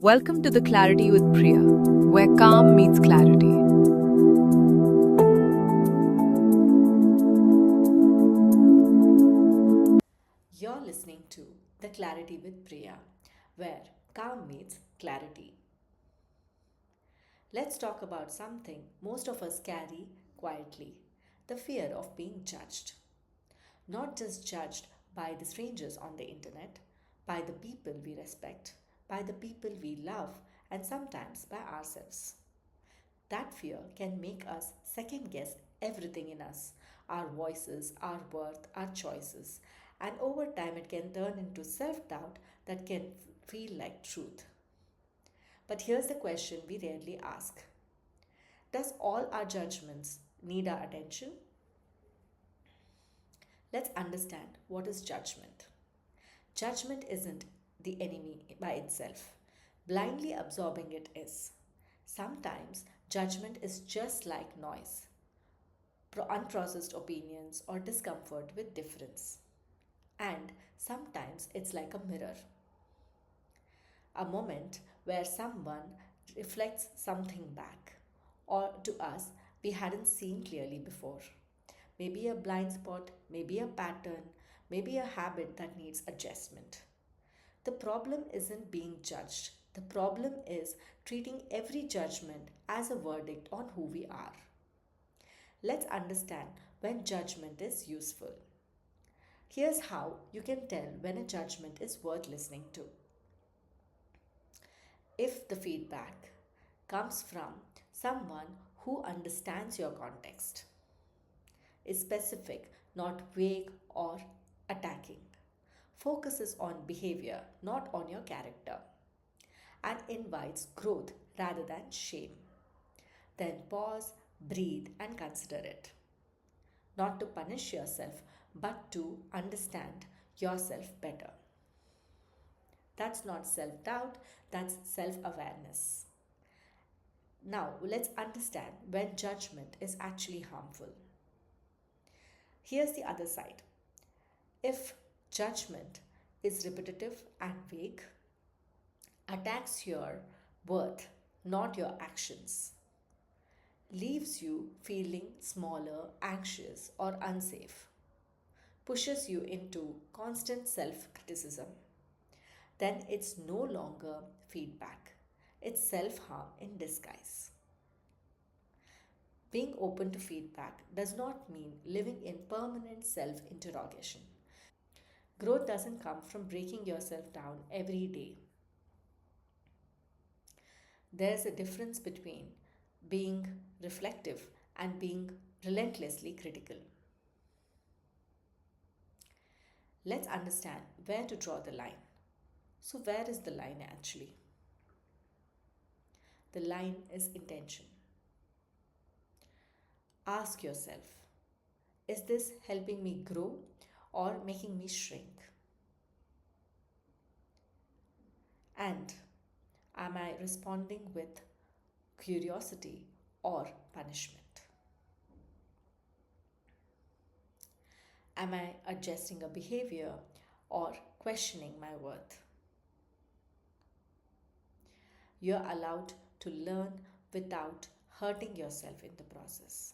Welcome to the Clarity with Priya, where calm meets clarity. You're listening to The Clarity with Priya, where calm meets clarity. Let's talk about something most of us carry quietly: the fear of being judged. Not just judged by the strangers on the internet, by the people we respect, by the people we love, and sometimes by ourselves. That fear can make us second guess everything in us: our voices, our worth, our choices. And over time, it can turn into self doubt that can feel like truth. But here's the question we rarely ask: does all our judgments need our attention? Let's understand what is judgment. Judgment isn't the enemy by itself, blindly absorbing it is. Sometimes judgment is just like noise, unprocessed opinions, or discomfort with difference. And sometimes it's like a mirror, a moment where someone reflects something back, or to us we hadn't seen clearly before. Maybe a blind spot, maybe a pattern, maybe a habit that needs adjustment. The problem isn't being judged, the problem is treating every judgment as a verdict on who we are. Let's understand when judgment is useful. Here's how you can tell when a judgment is worth listening to. If the feedback comes from someone who understands your context, is specific, not vague or attacking, focuses on behavior, not on your character, and invites growth rather than shame, then pause, breathe, and consider it. Not to punish yourself, but to understand yourself better. That's not self doubt, that's self awareness. Now, let's understand when judgment is actually harmful. Here's the other side. If judgment is repetitive and vague, attacks your worth, not your actions, leaves you feeling smaller, anxious, or unsafe, pushes you into constant self criticism, then it's no longer feedback, it's self harm in disguise. Being open to feedback does not mean living in permanent self interrogation. Growth doesn't come from breaking yourself down every day. There's a difference between being reflective and being relentlessly critical. Let's understand where to draw the line. So, where is the line actually? The line is intention. Ask yourself, is this helping me grow or making me shrink? And am I responding with curiosity or punishment? Am I adjusting a behavior or questioning my worth? You're allowed to learn without hurting yourself in the process.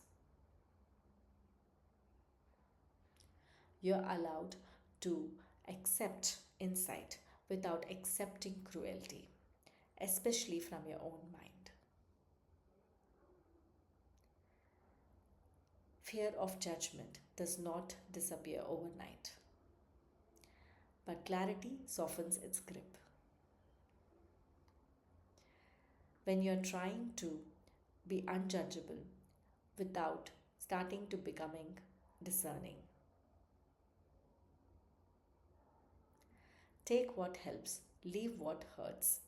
You're allowed to accept insight without accepting cruelty, especially from your own mind. Fear of judgment does not disappear overnight, but clarity softens its grip. When you're trying to be unjudgeable without starting to becoming discerning, take what helps, leave what hurts,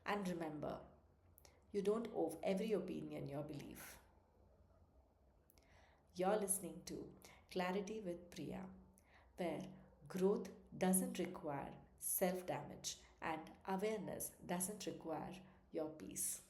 and remember, you don't owe every opinion your belief. You're listening to Clarity with Priya, where growth doesn't require self damage and awareness doesn't require your peace.